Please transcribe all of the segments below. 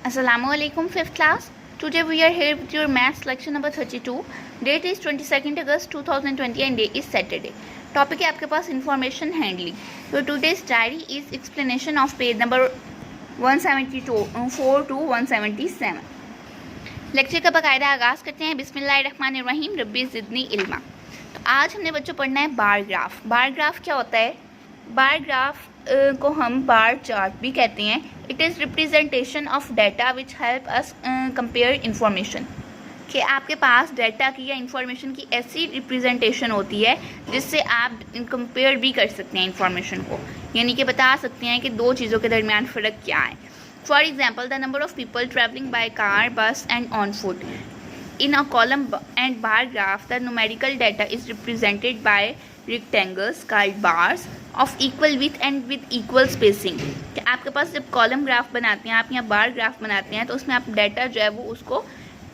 Assalamualaikum 5th class. Today we are here with your maths lecture number 32. Date is 22nd August 2020 and day is Saturday. Topic है आपके पास information handling. So today's diary is explanation of page number 174 to 177. Lecture का बाकायदा आगाज़ करते हैं. बिस्मिल्लाहिर्रहमानिर्रहीम रब्बी ज़िदनी इल्मा. तो आज हमने बच्चों पढ़ना है बार ग्राफ. बार ग्राफ क्या होता है? बार ग्राफ को हम बार चार्ट भी कहते हैं. It is representation of data which help us compare information. कि आपके पास डाटा की या इंफॉर्मेशन की ऐसी रिप्रेजेंटेशन होती है जिससे आप कंपेयर भी कर सकते हैं इंफॉर्मेशन को, यानी कि बता सकते हैं कि दो चीज़ों के दरमियान फ़र्क क्या है. For example, the number of people travelling by car, bus and on foot. In a column and bar graph, the numerical data is represented by rectangles called bars of equal width and with equal spacing. कि आपके पास जब column graph बनाते हैं, आप यहाँ bar graph बनाते हैं, तो उसमें आप डाटा जो है वो उसको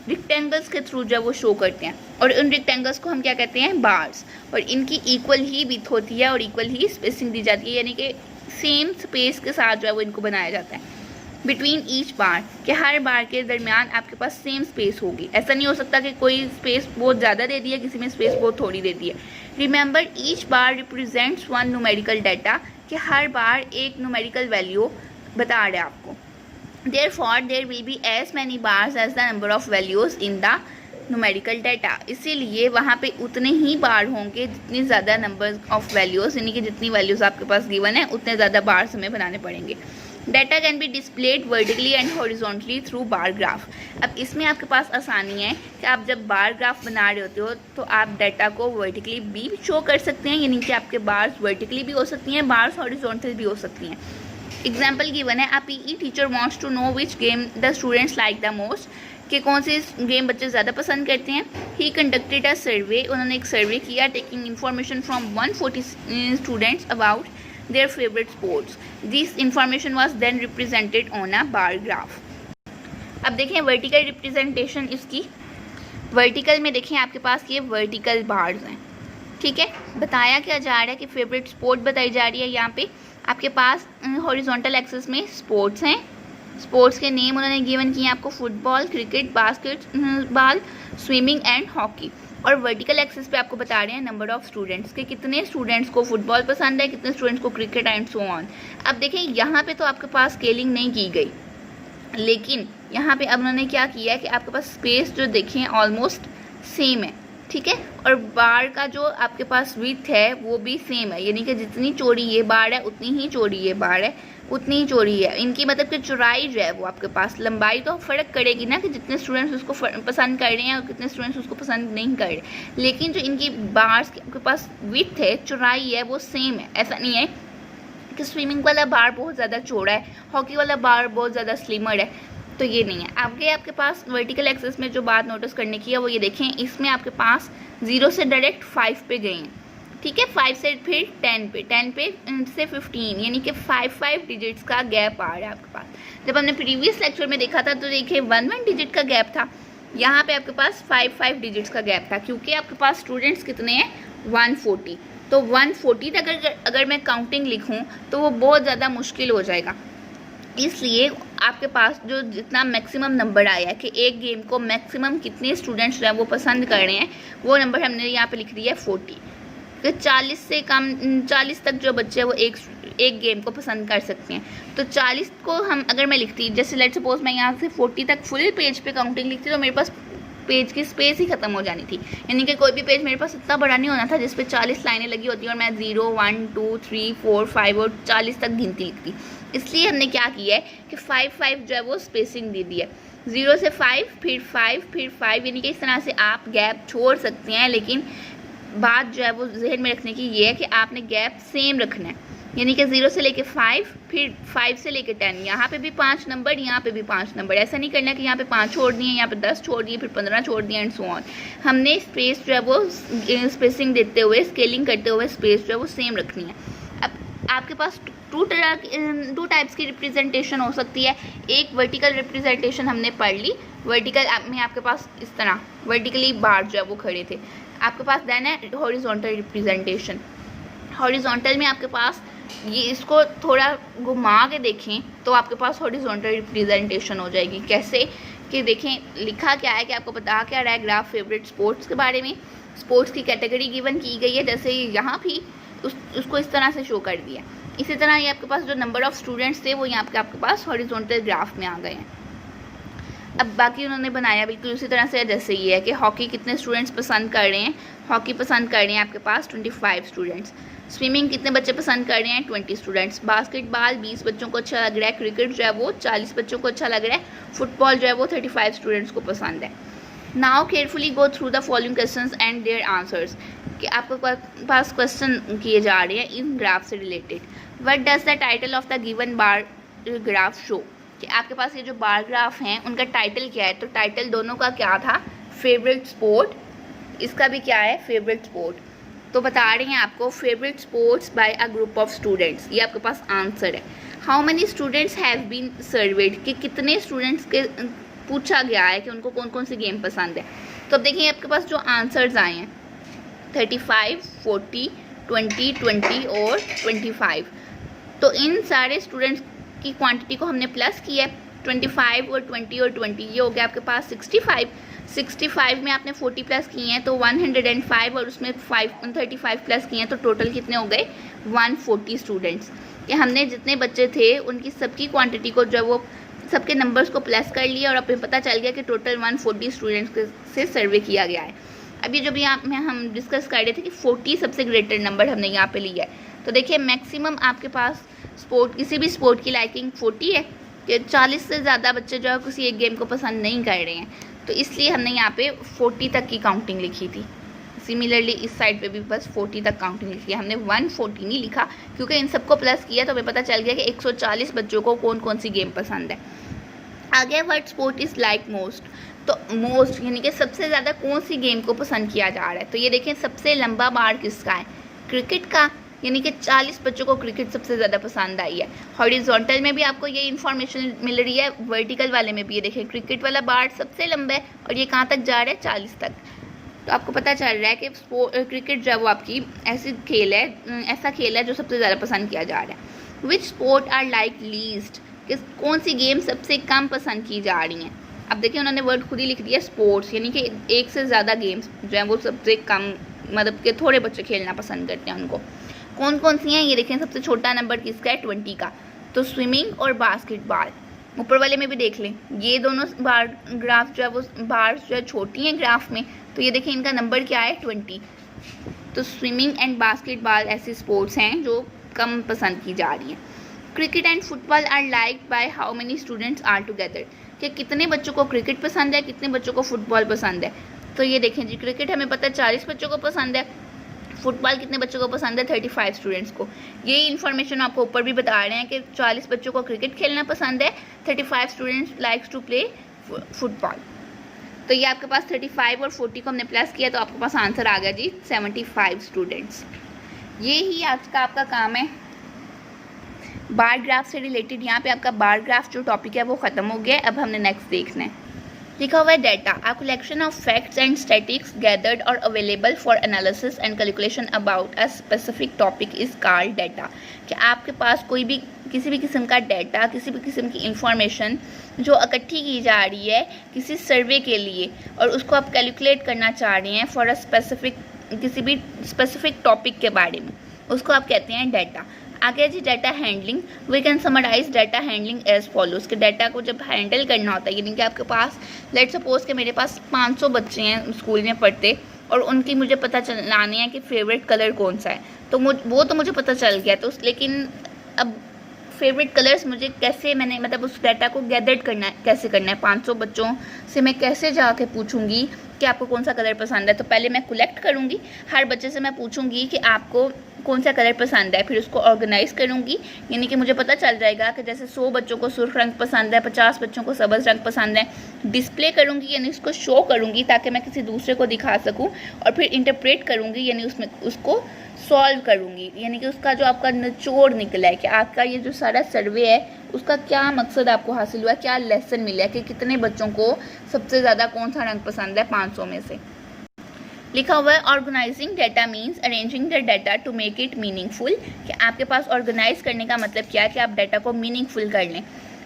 रेक्टेंगल्स के थ्रू जो है वो शो करते हैं, और उन रेक्टेंगल्स को हम क्या कहते हैं? बार्स. और इनकी इक्वल ही विथ होती है और इक्वल ही स्पेसिंग दी जाती है, यानी कि सेम स्पेस के साथ जो है वो इनको बनाया जाता है. बिटवीन ईच बार, कि हर बार के दरमियान आपके पास सेम स्पेस होगी. ऐसा नहीं हो सकता कि कोई स्पेस बहुत ज़्यादा दे दी है, किसी में स्पेस बहुत थोड़ी दे दी है. रिमेंबर, ईच बार रिप्रेजेंट्स वन न्यूमेरिकल डाटा, कि हर बार एक न्यूमेरिकल वैल्यू बता रहे हैं आपको. Therefore there will be as many bars as the number of values in the numerical data. इसीलिए वहाँ पे उतने ही बार होंगे जितनी ज़्यादा नंबर ऑफ वैल्यूज़, यानी कि जितनी वैल्यूज़ आपके पास गिवन है उतने ज़्यादा बार्स हमें बनाने पड़ेंगे. Data can be displayed vertically and horizontally through bar graph. अब इसमें आपके पास आसानी है कि आप जब बार ग्राफ बना रहे होते हो तो आप डाटा को वर्टिकली भी शो कर सकते हैं, यानी कि आपके बार्स वर्टिकली भी हो सकती हैं, बार्स हॉरिजॉन्टल भी हो सकती हैं. एग्जाम्पल गिवन है, आप PE teacher wants to know which game the students like the most, कि कौन से गेम बच्चे ज़्यादा पसंद करते हैं. ही कंडक्टेड अ सर्वे, उन्होंने एक सर्वे किया, taking information from 140 students about their favorite sports. This information was then represented on a bar graph. अब देखें वर्टिकल रिप्रेजेंटेशन इसकी. वर्टिकल में देखें आपके पास ये वर्टिकल बार्स हैं, ठीक है. बताया क्या जा रहा है कि फेवरेट स्पोर्ट बताई जा रही है. यहाँ पे आपके पास हॉरिजॉन्टल एक्सिस में स्पोर्ट्स हैं. स्पोर्ट्स के नेम उन्होंने गिवन किए आपको: football, cricket, basketball, swimming and hockey. और वर्टिकल एक्सिस पे आपको बता रहे हैं नंबर ऑफ स्टूडेंट्स, के कितने स्टूडेंट्स को फुटबॉल पसंद है, कितने स्टूडेंट्स को क्रिकेट एंड सो ऑन. अब देखें यहाँ पे तो आपके पास स्केलिंग नहीं की गई, लेकिन यहाँ पे अब उन्होंने क्या किया है कि आपके पास स्पेस जो देखें ऑलमोस्ट सेम है, ठीक है. और बार का जो आपके पास विड्थ है वो भी सेम है, यानी कि जितनी चौड़ी ये बार है उतनी ही चौड़ी ये बार है, उतनी ही चौड़ी है. इनकी मतलब कि चौड़ाई जो है वो आपके पास, लंबाई तो फ़र्क करेगी ना कि जितने स्टूडेंट्स उसको पसंद कर रहे हैं और कितने स्टूडेंट्स उसको पसंद नहीं कर रहे, लेकिन जो इनकी बार्स के आपके पास विड्थ है, चौड़ाई है, वो सेम है. ऐसा नहीं है कि स्विमिंग वाला बार बहुत ज़्यादा चौड़ा है, हॉकी वाला बार बहुत ज़्यादा स्लिमर है, तो ये नहीं है. आगे आपके पास वर्टिकल एक्सिस में जो बात नोटिस करने की है वो ये देखें, इसमें आपके पास 0 से डायरेक्ट 5 पे गए हैं, ठीक है. 5 से फिर 10 पे, 10 पे से 15, यानी कि 5 डिजिट्स का गैप आ रहा है आपके पास. जब हमने प्रीवियस लेक्चर में देखा था तो देखिए 1 डिजिट का गैप था, यहाँ पे आपके पास 5 डिजिट्स का गैप था, क्योंकि आपके पास स्टूडेंट्स कितने हैं? 140. तो 140 तक अगर मैं काउंटिंग लिखूँ तो वो बहुत ज़्यादा मुश्किल हो जाएगा. इसलिए आपके पास जो जितना मैक्सिमम नंबर आया है कि एक गेम को मैक्सिमम कितने स्टूडेंट्स जो है वो पसंद कर रहे हैं, वो नंबर हमने यहाँ पे लिख दिया है 40. कि 40 से कम 40 तक जो बच्चे हैं वो एक गेम को पसंद कर सकते हैं. तो 40 को हम अगर मैं लिखती, जैसे लेट्स सपोज मैं यहाँ से 40 तक फुल पेज पे काउंटिंग लिखती, तो मेरे पास पेज की स्पेस ही ख़त्म हो जानी थी, यानी कि कोई भी पेज मेरे पास इतना बड़ा नहीं होना था जिस पे 40 लाइनें लगी होती और मैं 0 1 2 3 4 5 और 40 तक गिनती लिखती. इसलिए हमने क्या किया है कि 5 जो है वो स्पेसिंग दे दी है. 0 से 5 फिर 5 फिर 5, यानी कि इस तरह से आप गैप छोड़ सकते हैं, लेकिन बात जो है वो जहन में रखने की ये है कि आपने गैप सेम रखना है, यानी कि 0 से लेके 5, फिर 5 से लेके 10, यहाँ पे भी 5 नंबर, यहाँ पे भी 5 नंबर. ऐसा नहीं करना कि यहाँ पे 5 छोड़ दिए, यहाँ पे 10 छोड़ दिए, फिर 15 छोड़ दिए एंड सो ऑन. हमने स्पेस जो है वो स्पेसिंग देते हुए, स्केलिंग करते हुए स्पेस जो है वो सेम रखनी है. अब आपके पास टू टाइप्स की रिप्रेजेंटेशन हो सकती है. एक वर्टिकल रिप्रेजेंटेशन हमने पढ़ ली, वर्टिकल में आपके पास इस तरह वर्टिकली बार जो है वो खड़े थे. आपके पास देन है हॉरिजॉन्टल रिप्रेजेंटेशन. हॉरिजॉन्टल में आपके पास ये इसको थोड़ा घुमा के देखें तो आपके पास हॉरिजॉन्टल रिप्रेजेंटेशन हो जाएगी। कैसे कि देखें लिखा क्या है कि आपको बता क्या रहा है ग्राफ फेवरेट स्पोर्ट्स के बारे में, स्पोर्ट्स की कैटेगरी गिवन की गई है, जैसे यहाँ भी उसको इस तरह से शो कर दिया। इसी तरह ये आपके पास जो नंबर ऑफ़ स्टूडेंट्स थे वो यहाँ पे आपके पास हॉरिजॉन्टल ग्राफ में आ गए हैं। अब बाकी उन्होंने बनाया बिल्कुल उसी तरह से, जैसे ये है कि हॉकी कितने स्टूडेंट्स पसंद कर रहे हैं, हॉकी पसंद कर रहे हैं आपके पास 25 स्टूडेंट्स। स्विमिंग कितने बच्चे पसंद कर रहे हैं, 20 स्टूडेंट्स। बास्केटबॉल 20 बच्चों को अच्छा लग रहा है। क्रिकेट जो है वो 40 बच्चों को अच्छा लग रहा है। फुटबॉल जो है वो 35 स्टूडेंट्स को पसंद है। Now carefully go through the following questions and their answers, कि आपके पास क्वेश्चन किए जा रहे हैं इन ग्राफ से related. What does the title of the given bar graph show, कि आपके पास ये जो बार ग्राफ हैं उनका टाइटल क्या है। तो टाइटल दोनों का क्या था, फेवरेट स्पोर्ट, इसका भी क्या है फेवरेट स्पोर्ट। तो बता रहे हैं आपको favourite sports by a group of students, ये आपके पास आंसर है। How many students have been surveyed, कि कितने स्टूडेंट्स के पूछा गया है कि उनको कौन कौन सी गेम पसंद है। तो अब देखिए आपके पास जो आंसर्स आए हैं 35, 40, 20, 20 और 25। तो इन सारे स्टूडेंट्स की क्वांटिटी को हमने प्लस किया है, 25 और 20 और 20, ये हो गया आपके पास 65। 65 में आपने 40 प्लस किए हैं तो 105 और उसमें 35 प्लस किए हैं तो टोटल कितने हो गए 140 स्टूडेंट्स। कि हमने जितने बच्चे थे उनकी सबकी क्वांटिटी को जो वो सबके नंबर्स को प्लस कर लिया और अब पता चल गया कि टोटल 140 स्टूडेंट्स से सर्वे किया गया है। अब ये जो भी यहाँ में हम डिस्कस कर रहे थे कि 40 सबसे ग्रेटर नंबर हमने यहाँ पे लिया है। तो देखिए मैक्सिमम आपके पास स्पोर्ट, किसी भी स्पोर्ट की लाइकिंग 40 है, कि 40 से ज़्यादा बच्चे जो है किसी एक गेम को पसंद नहीं कर रहे हैं, तो इसलिए हमने यहाँ पे 40 तक की काउंटिंग लिखी थी। सिमिलरली इस साइड पे भी बस 40 तक काउंटिंग लिखी है, हमने 140 नहीं लिखा क्योंकि इन सबको प्लस किया तो हमें पता चल गया कि 140 बच्चों को कौन कौन सी गेम पसंद है। आगे word sport is like most, तो मोस्ट यानी कि सबसे ज़्यादा कौन सी गेम को पसंद किया जा रहा है। तो ये देखें सबसे लंबा बार किसका है, क्रिकेट का, यानी कि 40 बच्चों को क्रिकेट सबसे ज़्यादा पसंद आई है। हॉरिजॉन्टल में भी आपको ये इन्फॉर्मेशन मिल रही है, वर्टिकल वाले में भी ये देखें क्रिकेट वाला बार सबसे लंबा है और ये कहाँ तक जा रहा है 40 तक। तो आपको पता चल रहा है कि क्रिकेट जो है वो आपकी ऐसी खेल है, ऐसा खेल है जो सबसे ज़्यादा पसंद किया जा रहा है। Which sport are like least, कि कौन सी गेम सबसे कम पसंद की जा रही हैं। अब देखिए उन्होंने वर्ड खुद ही लिख दिया स्पोर्ट्स, यानी कि एक से ज़्यादा गेम्स जो है वो सबसे कम, मतलब कि थोड़े बच्चे खेलना पसंद करते हैं उनको। कौन कौन सी हैं ये देखें, सबसे छोटा नंबर किसका है 20 का, तो स्विमिंग और बास्केटबॉल। ऊपर वाले में भी देख लें, ये दोनों बार ग्राफ जो है वो बार जो है छोटी हैं ग्राफ में, तो ये देखें इनका नंबर क्या है 20। तो स्विमिंग एंड बास्केटबॉल ऐसे स्पोर्ट्स हैं जो कम पसंद की जा रही हैं। Cricket and football are like by how many students are together, कि कितने बच्चों को क्रिकेट पसंद है, कितने बच्चों को फुटबॉल पसंद है। तो ये देखें जी क्रिकेट हमें पता है 40 बच्चों को पसंद है, फुटबॉल कितने बच्चों को पसंद है 35 स्टूडेंट्स को। ये इन्फॉर्मेशन आपको ऊपर भी बता रहे हैं कि 40 बच्चों को क्रिकेट खेलना पसंद है, 35 students likes to play football. तो ये आपके पास 35 और 40 को हमने प्लस किया तो आपके पास आंसर आ गया जी 75 स्टूडेंट्स। ये ही आज का आपका काम है बार ग्राफ से रिलेटेड। यहाँ पे आपका बार ग्राफ जो टॉपिक है वो ख़त्म हो गया है। अब हमने नेक्स्ट देखना है। लिखा हुआ है data, a collection of facts and statics gathered और available for analysis and calculation about a specific topic is called data. कि आपके पास कोई भी किसी भी किस्म का डाटा, किसी भी किस्म की इंफॉर्मेशन जो इकट्ठी की जा रही है किसी सर्वे के लिए और उसको आप कैलकुलेट करना चाह रहे हैं फॉर अ स्पेसिफिक, किसी भी स्पेसिफिक टॉपिक के बारे में, उसको आप कहते हैं डाटा। आगे जी data handling, we can summarise data handling as follows. कि डाटा को जब हैंडल करना होता है, यानी कि आपके पास लेट सपोज कि मेरे पास 500 बच्चे हैं स्कूल में पढ़ते और उनकी मुझे पता चलानी है कि फेवरेट कलर कौन सा है, तो वो तो मुझे पता चल गया। तो लेकिन अब फेवरेट कलर्स मुझे कैसे, मैंने मतलब उस डाटा को गैदर करना है, कैसे करना है, 500 बच्चों से मैं कैसे जाके पूछूंगी कि आपको कौन सा कलर पसंद है। तो पहले मैं कलेक्ट करूंगी, हर बच्चे से मैं पूछूंगी कि आपको कौन सा कलर पसंद है, फिर उसको ऑर्गेनाइज करूंगी, यानी कि मुझे पता चल जाएगा कि जैसे 100 बच्चों को सुर्ख रंग पसंद है, 50 बच्चों को सब्ज़ रंग पसंद है। डिस्प्ले करूंगी यानी उसको शो करूंगी ताकि मैं किसी दूसरे को दिखा सकूं, और फिर इंटरप्रेट करूंगी यानी उसमें उसको सॉल्व करूंगी, यानी कि उसका जो आपका निचोड़ निकला है कि आपका ये जो सारा सर्वे है उसका क्या मकसद आपको हासिल हुआ, क्या लेसन मिला है, कि कितने बच्चों को सबसे ज़्यादा कौन सा रंग पसंद है 500 में से। लिखा हुआ है organising data means arranging the data to make it meaningful, कि आपके पास ऑर्गेनाइज करने का मतलब क्या है कि आप डाटा को मीनिंगफुल कर लें,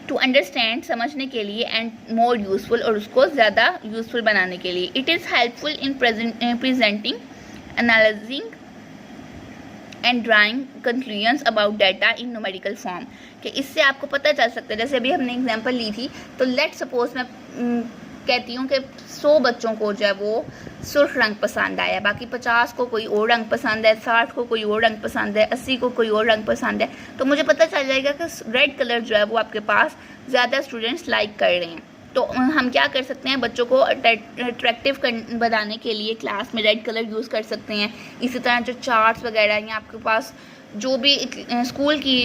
टू अंडरस्टैंड समझने के लिए, एंड मोर यूजफुल और उसको ज़्यादा यूजफुल बनाने के लिए। It is helpful in presenting, analysing and drawing conclusions about data in numerical form, कि इससे आपको पता चल सकता है। जैसे अभी हमने एग्जांपल ली थी, तो लेट सपोज मैं कहती हूँ कि 100 बच्चों को जो है वो सुर्ख रंग पसंद आया, बाकी 50 को कोई और रंग पसंद है, 60 को कोई और रंग पसंद है, 80 को कोई और रंग पसंद है, तो मुझे पता चल जाएगा कि रेड कलर जो है वो आपके पास ज़्यादा स्टूडेंट्स लाइक कर रहे हैं। तो हम क्या कर सकते हैं, बच्चों को अट्रैक्टिव बनाने के लिए क्लास में रेड कलर यूज़ कर सकते हैं। इसी तरह जो चार्ट्स वगैरह हैं आपके पास, जो भी स्कूल की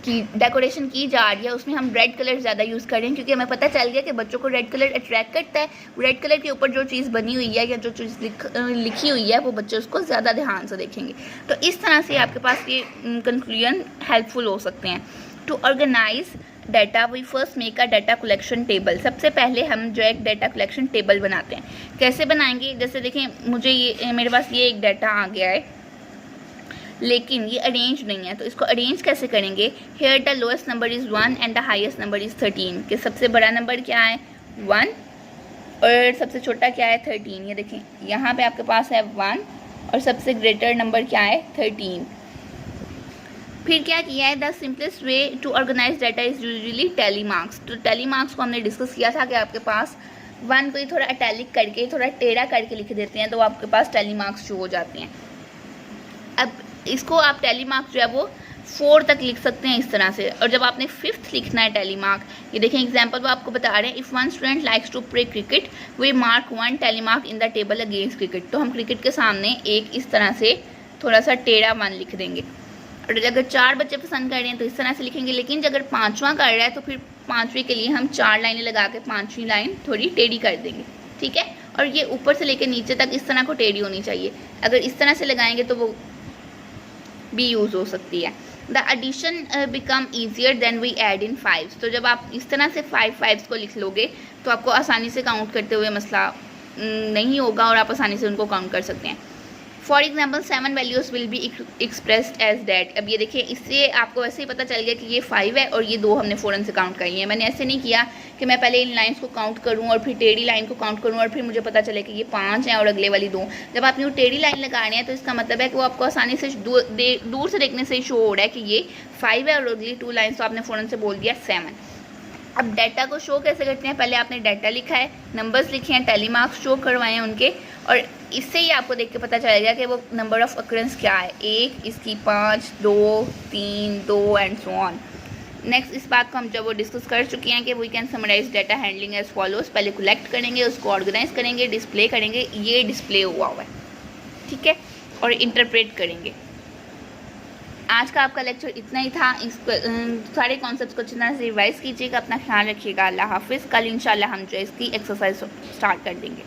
डेकोरेशन की जा रही है उसमें हम रेड कलर ज़्यादा यूज़ कर रहे हैं, क्योंकि हमें पता चल गया कि बच्चों को रेड कलर अट्रैक्ट करता है। रेड कलर के ऊपर जो चीज़ बनी हुई है या जो चीज़ लिखी हुई है वो बच्चे उसको ज़्यादा ध्यान से देखेंगे। तो इस तरह से आपके पास ये कंक्लूजन हेल्पफुल हो सकते हैं। To organise data we first make a data collection table. सबसे पहले हम जो एक डाटा कलेक्शन टेबल बनाते हैं। कैसे बनाएंगे, जैसे देखें मुझे ये मेरे पास ये एक डाटा आ गया है लेकिन ये अरेंज नहीं है, तो इसको अरेंज कैसे करेंगे। Here the lowest number is 1 and the highest number is 13, कि सबसे बड़ा नंबर क्या है 1 और सबसे छोटा क्या है 13। ये देखें यहाँ पे आपके पास है 1 और सबसे ग्रेटर नंबर क्या है 13। फिर क्या किया है, the simplest way to organise data is usually tally marks. तो टैली मार्क्स को हमने डिस्कस किया था कि आपके पास 1 को ही थोड़ा अटैलिक करके थोड़ा टेढ़ा करके लिख देते हैं तो आपके पास टैली मार्क्स शो हो जाते हैं। अब इसको आप टैली मार्क्स जो है वो 4 तक लिख सकते हैं इस तरह से। और जब आपने 5th लिखना है टैली मार्क, ये देखें एग्जांपल वो आपको बता रहे हैं, if one student likes to play cricket we mark 1 tally mark in the table against cricket. तो हम क्रिकेट के सामने एक इस तरह से थोड़ा सा टेढ़ा 1 लिख देंगे। और अगर 4 बच्चे पसंद कर रहे हैं तो इस तरह से लिखेंगे, लेकिन अगर 5वां कर रहा है तो फिर 5वीं के लिए हम 4 लाइनें लगा के 5वीं लाइन थोड़ी टेढ़ी कर देंगे, ठीक है। और ये ऊपर से लेकर नीचे तक इस तरह को टेढ़ी होनी चाहिए। अगर इस तरह से लगाएंगे तो वो भी यूज़ हो सकती है। The addition become easier then we add in 5। तो जब आप इस तरह से 5 5s को लिख लोगे तो आपको आसानी से काउंट करते हुए मसला नहीं होगा और आप आसानी से उनको काउंट कर सकते हैं। For example 7 values will be expressed as that. अब ये देखिए इससे आपको वैसे ही पता चल गया कि ये 5 है और ये 2 हमने फ़ौरन से काउंट करी है। मैंने ऐसे नहीं किया कि मैं पहले इन लाइंस को काउंट करूँ और फिर टेढ़ी लाइन को काउंट करूँ और फिर मुझे पता चले कि ये 5 हैं और अगले वाली 2। जब आप यूँ टेढ़ी लाइन लगा रहे हैं तो इसका मतलब है कि वो आपको आसानी से दूर से देखने से ही शो हो रहा है कि ये 5 है और अगली 2 लाइन्स तो आपने फ़ौरन से बोल दिया 7। अब डाटा को शो कैसे करते हैं, पहले आपने डाटा लिखा है, नंबर्स लिखे हैं, टैली मार्क्स शो करवाए हैं उनके, और इससे ही आपको देख के पता चलेगा कि वो नंबर ऑफ अकरेंस क्या है, 1, इसकी 5, 2, 3, 2 एंड सो ऑन। नेक्स्ट इस बात को हम जब वो डिस्कस कर चुके हैं कि we can summarise data handling as follows. पहले कलेक्ट करेंगे, उसको ऑर्गेनाइज करेंगे, डिस्प्ले करेंगे, ये डिस्प्ले हुआ है, ठीक है, और इंटरप्रेट करेंगे। आज का आपका लेक्चर इतना ही था। इस सारे कॉन्सेप्ट्स को अच्छी तरह से रिवाइज कीजिएगा। अपना ख्याल रखिएगा। अल्लाह हाफिज़। कल इंशाल्लाह हम जो है इसकी एक्सरसाइज स्टार्ट कर देंगे।